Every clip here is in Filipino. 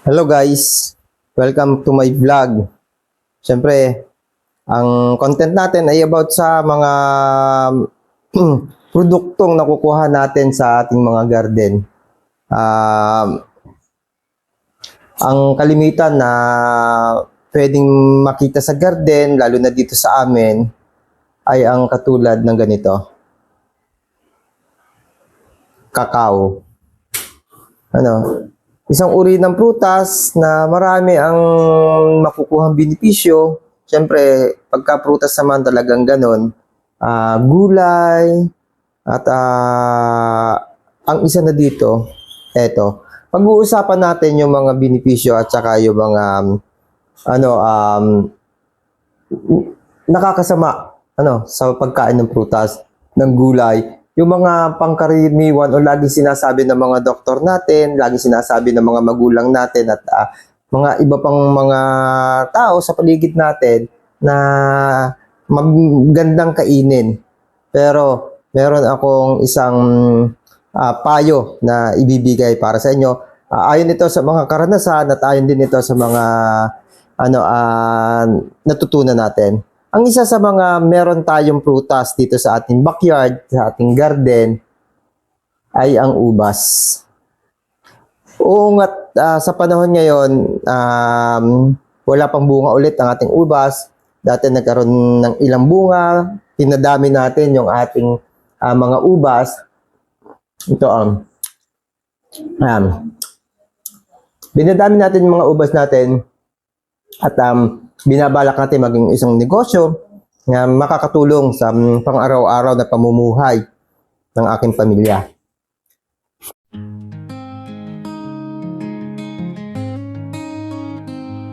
Hello guys, welcome to my vlog. Siyempre, ang content natin ay about sa mga produktong nakukuha natin sa ating mga garden. Ang kalimitan na pwedeng makita sa garden, lalo na dito sa amin, ay ang katulad ng ganito. Kakao. Isang uri ng prutas na marami ang makukuhang benepisyo. Siyempre, pagka prutas naman talagang ganon, gulay, at ang isa na dito, eto. Pag-uusapan natin yung mga benepisyo at saka yung mga nakakasama sa pagkain ng prutas, ng gulay. Yung mga pangkaraniwan o lagi sinasabi ng mga doktor natin, lagi sinasabi ng mga magulang natin at mga iba pang mga tao sa paligid natin na magandang kainin. Pero meron akong isang payo na ibibigay para sa inyo. Ayon ito sa mga karanasan at ayon din ito sa mga natutunan natin. Ang isa sa mga meron tayong prutas dito sa ating backyard, sa ating garden, ay ang ubas. Oo nga, sa panahon ngayon, wala pang bunga ulit ang ating ubas. Dati nagkaroon ng ilang bunga, pinadami natin yung ating mga ubas. Ito binadami natin yung mga ubas natin at binabalak natin maging isang negosyo na makakatulong sa pang-araw-araw na pamumuhay ng aking pamilya.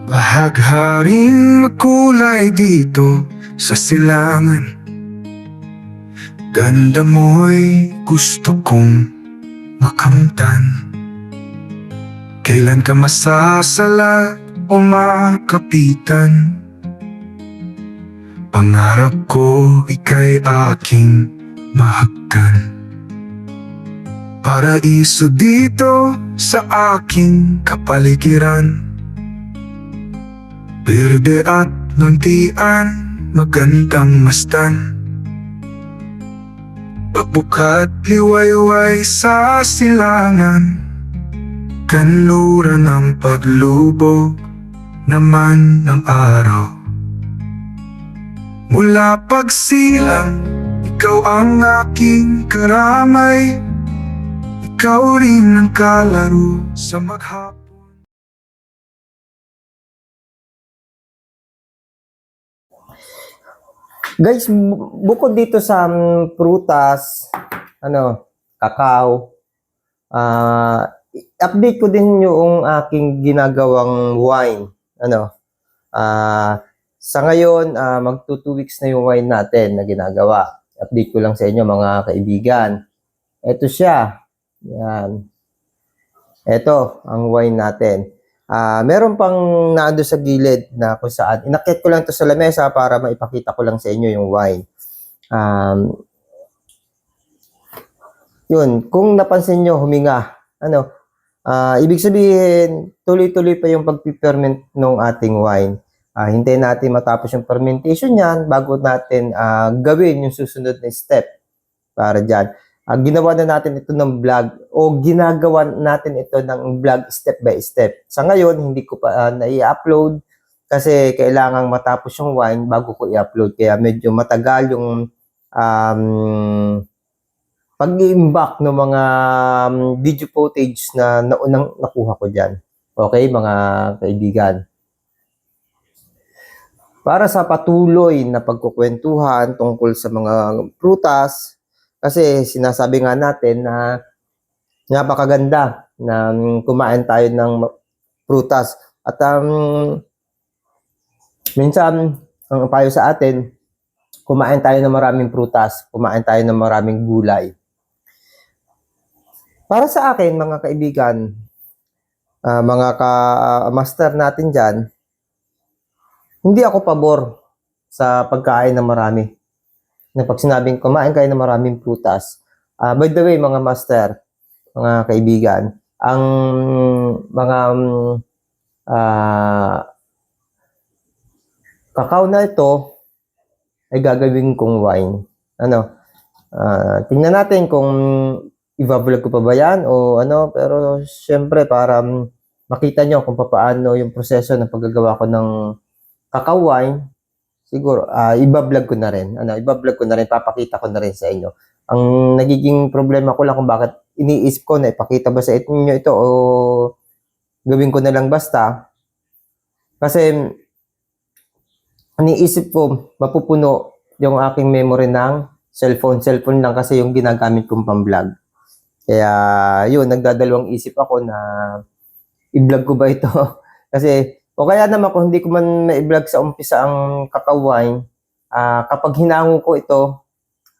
Bahagharing makulay dito sa silangan. Ganda mo'y gusto kong makamtan. Kailan ka masasala o makapitan? Pangarap ko ika'y aking mahagkan. Paraiso dito sa aking kapaligiran. Berde at luntian, magandang mastan. Pagbukat liwayway sa silangan. Kanluran ng paglubog naman ng araw. Mula pagsilang, ikaw ang aking karamay. Ikaw rin ang kalaro sa maghapon. Guys, bukod dito sa prutas, kakao, update ko din yung aking ginagawang wine. Sa ngayon, magto 2 weeks na yung wine natin na ginagawa. Update ko lang sa inyo mga kaibigan. Ito siya. Yan. Ito ang wine natin. Meron pang naando sa gilid na kung saan. Inakit ko lang to sa lamesa para maipakita ko lang sa inyo yung wine. Yun, kung napansin nyo, huminga. Ibig sabihin, tuloy-tuloy pa yung pagpiperment ng ating wine. Hintayin natin matapos yung fermentation niyan bago natin gawin yung susunod na step para dyan. Ginawa na natin ito ng vlog o ginagawa natin ito ng vlog step by step. Sa ngayon, hindi ko pa na-i-upload kasi kailangang matapos yung wine bago ko i-upload. Kaya medyo matagal yung pag-i-imbak ng mga video footage na naunang nakuha ko dyan. Okay, mga kaibigan. Para sa patuloy na pagkukwentuhan tungkol sa mga prutas, kasi sinasabi nga natin na napakaganda na kumain tayo ng prutas. At minsan, ang payo sa atin, kumain tayo ng maraming prutas, kumain tayo ng maraming gulay. Para sa akin, mga kaibigan, mga ka-master natin dyan, hindi ako pabor sa pagkain ng marami. Na pag sinabing kumain kayo ng maraming prutas. By the way, mga master, mga kaibigan, ang mga Kakao na ito ay gagawin kong wine. Tingnan natin kung i-vlog ko pa ba yan o ano, pero syempre para makita nyo kung paano yung proseso ng paggagawa ko ng cacao wine, siguro i-vlog ko na rin. I-vlog ko na rin, papakita ko na rin sa inyo. Ang nagiging problema ko lang kung bakit iniisip ko na ipakita ba sa inyo ito o gawin ko na lang basta. Kasi iniisip ko mapupuno yung aking memory ng cellphone. Cellphone lang kasi yung ginagamit kong pang-vlog. Kaya yun, nagdadalawang isip ako na i-vlog ko ba ito? Kasi o kaya naman kung hindi ko man ma-vlog sa umpisa ang cacao wine, kapag hinango ko ito,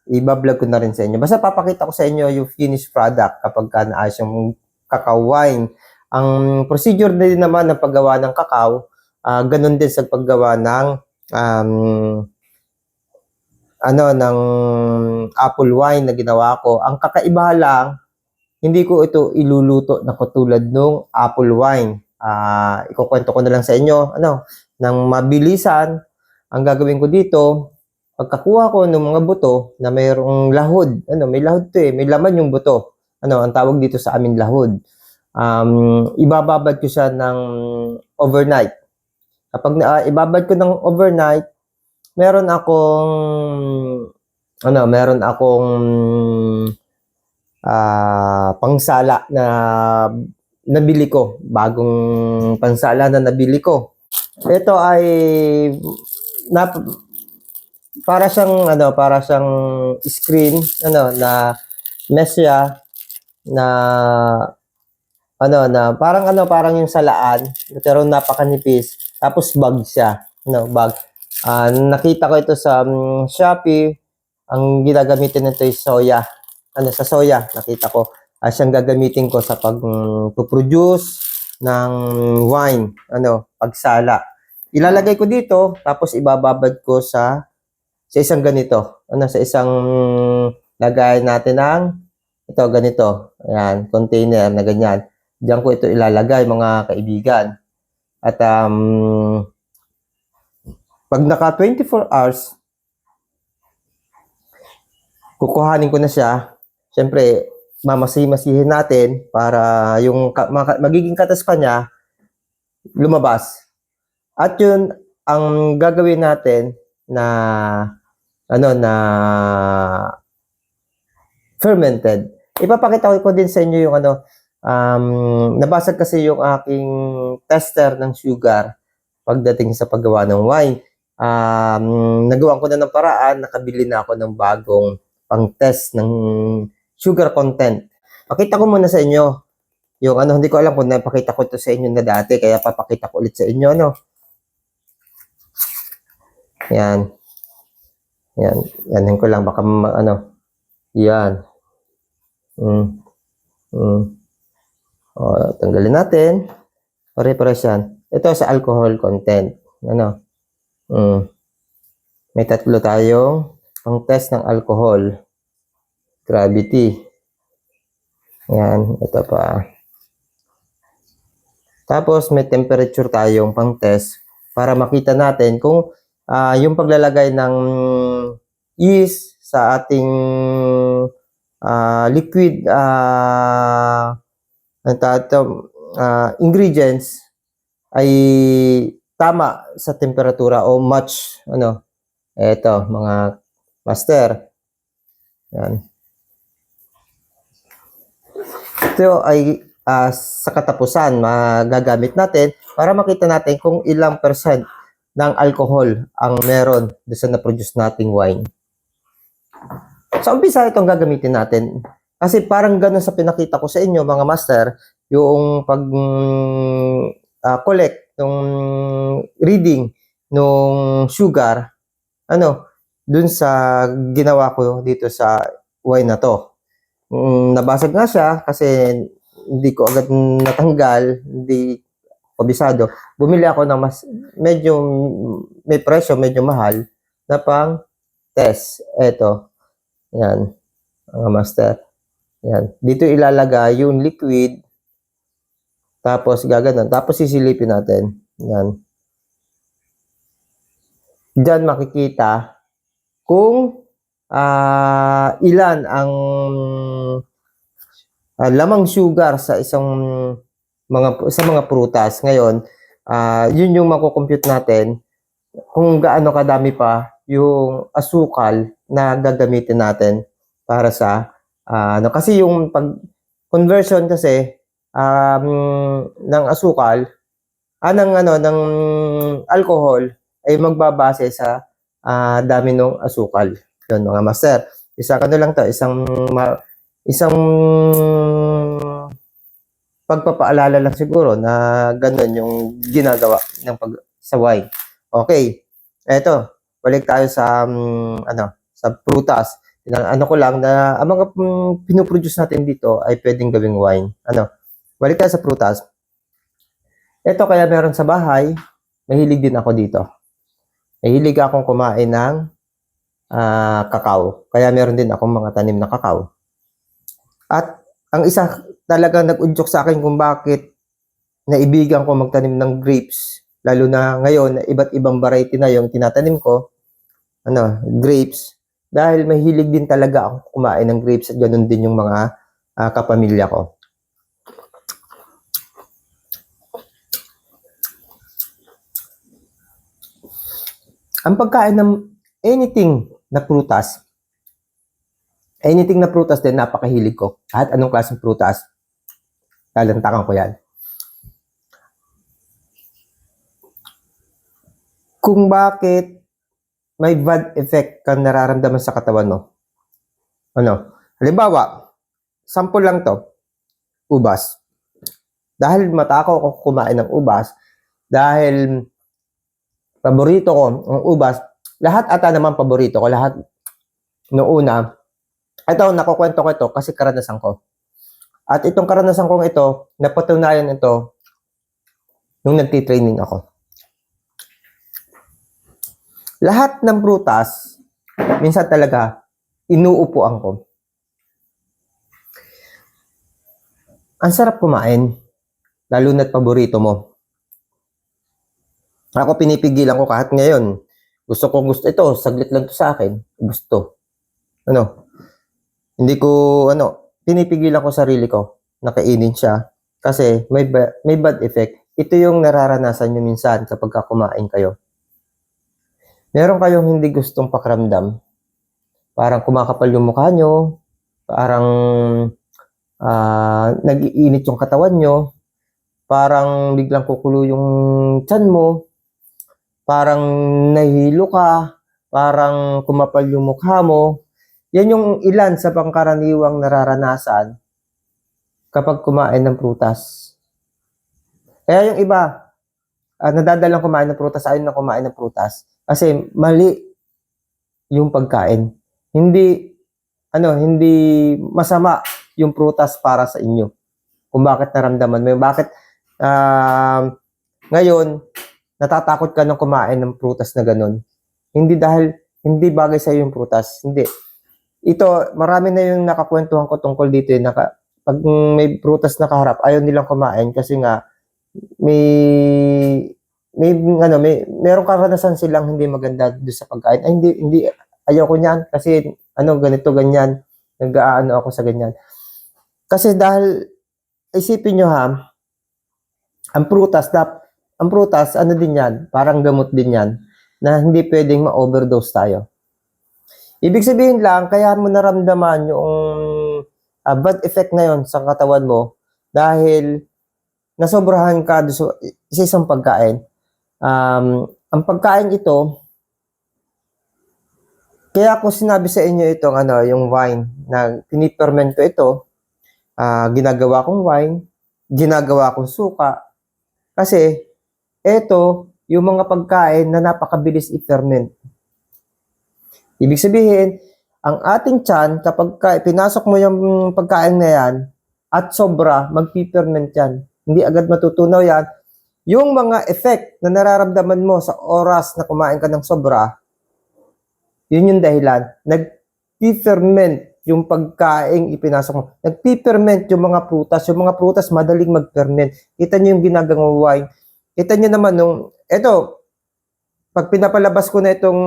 i-vlog ko na rin sa inyo. Basta papakita ko sa inyo yung finished product kapag naayos yung cacao wine. Ang procedure din naman ng paggawa ng cacao, ganun din sa paggawa ng ng apple wine na ginawa ko. Ang kakaiba lang, hindi ko ito iluluto na katulad nung apple wine. Ikukwento ko na lang sa inyo, ng mabilisan. Ang gagawin ko dito, pagkakuha ko ng mga buto na mayroong lahod, may lahod to may laman yung buto. Ang tawag dito sa amin lahod. Ibababad ko siya ng overnight. Kapag ibabad ko ng overnight, meron akong pangsala na nabili ko, bagong pansala na nabili ko. Ito ay para siyang screen na mesya na parang yung salaan pero napakanipis, tapos bag siya, bag. Nakita ko ito sa Shopee. Ang ginagamitin nito ay soya. Sa soya, nakita ko. Siyang gagamitin ko sa pag-produce ng wine, pagsala. Ilalagay ko dito, tapos ibababad ko sa isang ganito. Sa isang lagay natin ng ito, ganito. Ayan, container na ganyan. Diyan ko ito ilalagay, mga kaibigan. At pag naka 24 hours, kukuhanin ko na siya. Siyempre, mamasihin natin para yung magiging katas pa niya lumabas. At yun ang gagawin natin na fermented. Ipapakita ko din sa inyo yung nabasag kasi yung aking tester ng sugar pagdating sa paggawa ng wine. Nagawa ko na ng paraan, nakabili na ako ng bagong pang-test ng sugar content. Pakita ko muna sa inyo yung hindi ko alam kung napakita ko ito sa inyo na dati, kaya papakita ko ulit sa inyo, Yan. Yan ko lang, baka yan. Tanggalin natin. Pare-pares yan. Ito sa alcohol content. May tatlo tayong pang-test ng alcohol. Gravity. Yan, ito pa. Tapos may temperature tayong pang-test para makita natin kung yung paglalagay ng yeast sa ating liquid ingredients ay tama sa temperatura o match. Ito, mga master. Yan. Ito ay sa katapusan magagamit natin para makita natin kung ilang percent ng alcohol ang meron doon sa na-produce nating wine. Sa umpisa itong gagamitin natin kasi parang gano'n sa pinakita ko sa inyo mga master, yung collect yung reading nung sugar dun sa ginawa ko dito sa wine na to. Nabasag nga siya kasi hindi ko agad natanggal, hindi kabisado. Bumili ako ng medyo may presyo, medyo mahal na pang test. Ito. Yan. Mga master. Yan. Dito ilalagay yung liquid. Tapos gaganon. Tapos sisilipin natin. Yan. Diyan makikita kung ilan ang lamang sugar sa mga prutas. Ngayon, yun yung makukompute natin kung gaano kadami pa yung asukal na gagamitin natin para sa kasi yung pag conversion kasi ng asukal ng alcohol ay magbabase sa dami ng asukal. Yun mga master. Isang lang to, isang pagpapaalala lang siguro na ganun yung ginagawa ng sa wine. Okay. Eto, balik tayo sa sa prutas. Ko lang na ang mga pinoproduce natin dito ay pwedeng gawing wine. Balik tayo sa prutas. Ito kaya meron sa bahay, mahilig din ako dito. Mahilig akong kumain ng kakao. Kaya meron din akong mga tanim na kakao. At ang isa talaga nag-udyok sa akin kung bakit naibigan ko magtanim ng grapes. Lalo na ngayon, iba't ibang variety na yung tinatanim ko. Grapes. Dahil mahilig din talaga ako kumain ng grapes at ganun din yung mga kapamilya ko. Ang pagkain ng anything na prutas din napakahilig ko. Kahit anong klaseng prutas, talantakan ko yan. Kung bakit may bad effect kang nararamdaman sa katawan mo. Halimbawa, sample lang to, ubas. Dahil matakaw ako kumain ng ubas, dahil paborito ko ang ubas, lahat ata naman paborito ko, lahat noong una. Ito, nakukwento ko ito kasi karanasan ko. At itong karanasan kong ito, napatunayan ito nung nagtitraining ako. Lahat ng prutas, minsan talaga, inuupuan ko. Ang sarap kumain, lalo na't paborito mo. Ako pinipigilan ko kahit ngayon. Gusto ito, saglit lang to sa akin. Gusto. Hindi ko, pinipigilan ko sarili ko na kainin siya kasi may bad effect. Ito yung nararanasan nyo minsan kapag kumain kayo. Meron kayong hindi gustong pakiramdam. Parang kumakapal yung mukha nyo, parang nag-iinit yung katawan nyo, parang biglang kukulo yung tiyan mo, parang nahihilo ka, parang kumapal yung mukha mo. Yan yung ilan sa pangkaraniwang nararanasan kapag kumain ng prutas. Kaya yung iba, nadadalang kumain ng prutas, ayaw na kumain ng prutas. Kasi mali yung pagkain. Hindi masama yung prutas para sa inyo. Kung bakit naramdaman mo, bakit ngayon, natatakot ka nang kumain ng prutas na ganun. Hindi dahil hindi bagay sa yung prutas. Hindi. Ito, marami na yung nakakwentuhan ko tungkol dito. Pag may prutas na kaharap, ayaw nilang kumain kasi nga merong karanasan silang hindi maganda doon sa pagkain. Ay, hindi, ayaw ko niyan kasi ganito, ganyan. Nag-aano ako sa ganyan. Kasi dahil, isipin nyo ang prutas, din yan, parang gamot din yan, na hindi pwedeng ma-overdose tayo. Ibig sabihin lang, kaya mo naramdaman yung bad effect na yon sa katawan mo dahil nasobrahan ka sa isang pagkain. Ang pagkain ito, kaya ako sinabi sa inyo itong yung wine na piniperment ko ito, ginagawa kong wine, ginagawa kong suka, kasi ito yung mga pagkain na napakabilis i-ferment. Ibig sabihin, ang ating tiyan, kapag pinasok mo yung pagkain na yan, at sobra, mag-ferment yan. Hindi agad matutunaw yan. Yung mga effect na nararamdaman mo sa oras na kumain ka ng sobra, yun yung dahilan. Nag-ferment yung pagkaing ipinasok mo. Nagpiperment yung mga prutas. Yung mga prutas madaling magperment. Kita nyo yung ginagawang wine. Kita nyo naman eto, pag pinapalabas ko na itong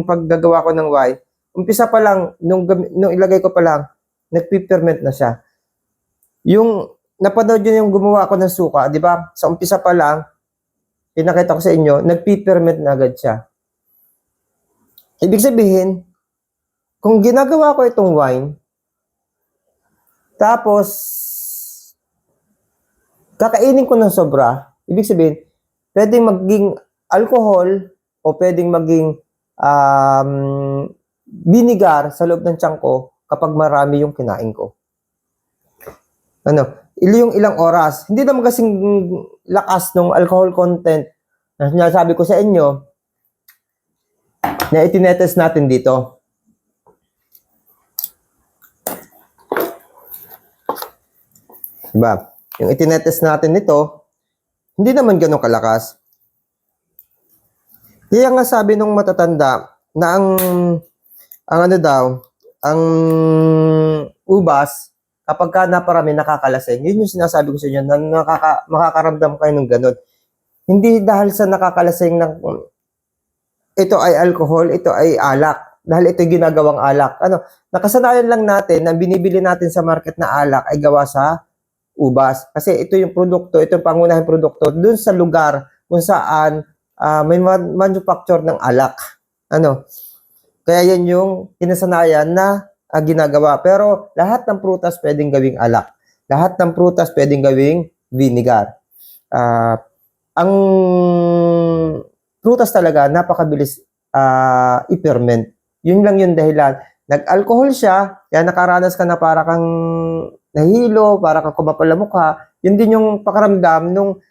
paggagawa ko ng wine, umpisa pa lang, nung ilagay ko pa lang, nagpiperment na siya. Yung napanood nyo yung gumawa ko ng suka, di ba? Sa umpisa pa lang, pinakita ko sa inyo, nagpiperment na agad siya. Ibig sabihin, kung ginagawa ko itong wine, tapos kakainin ko ng sobra, ibig sabihin, pwedeng maging alcohol o pwedeng maging vinegar sa loob ng tiyan ko kapag marami yung kinain ko. Yung ilang oras. Hindi naman kasing lakas ng alcohol content na sinasabi ko sa inyo na itinetest natin dito. Diba? Yung itinetest natin nito, hindi naman ganun kalakas. Kaya nga sabi nung matatanda na ang ubas, kapag ka naparami nakakalasing, yun yung sinasabi ko sa inyo na makakaramdam kayo ng ganun. Hindi dahil sa nakakalasing ng ito ay alcohol, ito ay alak. Dahil ito ginagawang alak. Nakasanayan lang natin na binibili natin sa market na alak ay gawa sa ubas. Kasi ito yung produkto, ito yung pangunahing produkto dun sa lugar kung saan may manufacture ng alak. Kaya yan yung kinasanayan na ginagawa. Pero lahat ng prutas pwedeng gawing alak. Lahat ng prutas pwedeng gawing vinegar. Ang prutas talaga napakabilis i-ferment. Yun lang yung dahilan. Nag-alcohol siya, kaya nakaranas ka na para kang nahilo, para kang kumapal ang mukha. Yun din yung pakaramdam nung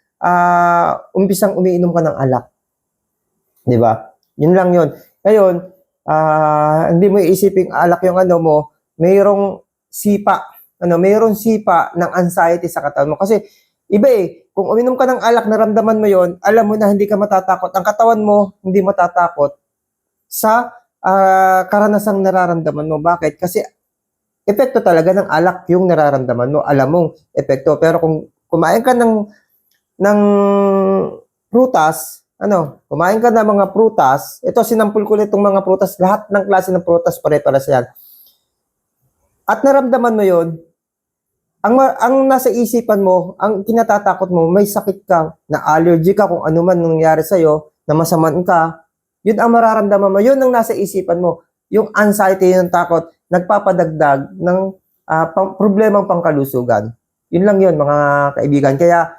umpisang umiinom ka ng alak. Di ba? Yun lang yun. Ngayon, hindi mo iisipin alak yung mo, mayroong sipa. Mayroong sipa ng anxiety sa katawan mo. Kasi, iba kung uminom ka ng alak, naramdaman mo yon, alam mo na hindi ka matatakot. Ang katawan mo, hindi matatakot sa karanasang nararamdaman mo. Bakit? Kasi, epekto talaga ng alak yung nararamdaman mo. Alam mong epekto. Pero kung kumain ka ng prutas, kumain ka ng mga prutas, ito sinampul ko itong mga prutas, lahat ng klase ng prutas pare-pares yan. At naramdaman mo yon, ang nasa isipan mo, ang kinatatakot mo, may sakit ka, na allergy ka, kung ano man nangyari sa'yo, na masaman ka, yun ang mararamdaman mo, yun ang nasa isipan mo. Yung anxiety, yung takot, nagpapadagdag ng problemang pangkalusugan. Yun lang yun, mga kaibigan. Kaya,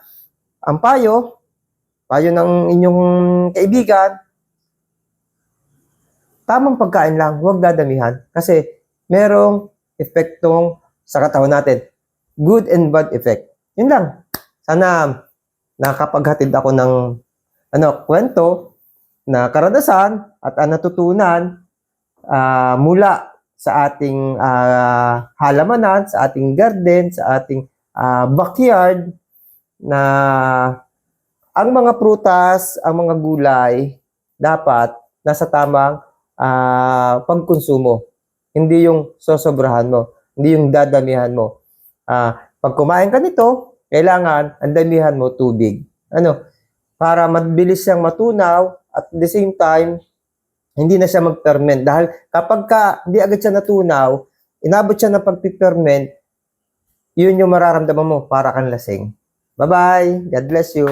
ang payo ng inyong kaibigan, tamang pagkain lang, huwag dadamihan. Kasi, merong epektong sa katawan natin. Good and bad effect. Yun lang. Sana nakapaghatid ako ng kwento na karanasan at natutunan mula sa ating halamanan, sa ating garden, sa ating backyard, na ang mga prutas, ang mga gulay dapat nasa tamang pagkonsumo. Hindi yung sosobrahan mo, hindi yung dadamihan mo. Pag kumain ka nito, kailangan ang damihan mo tubig. Para mabilis siyang matunaw at the same time, hindi na siya mag-ferment. Dahil kapag hindi agad siya natunaw, inabot siya ng pag-ferment, yun yung mararamdaman mo para kang lasing. Bye-bye. God bless you.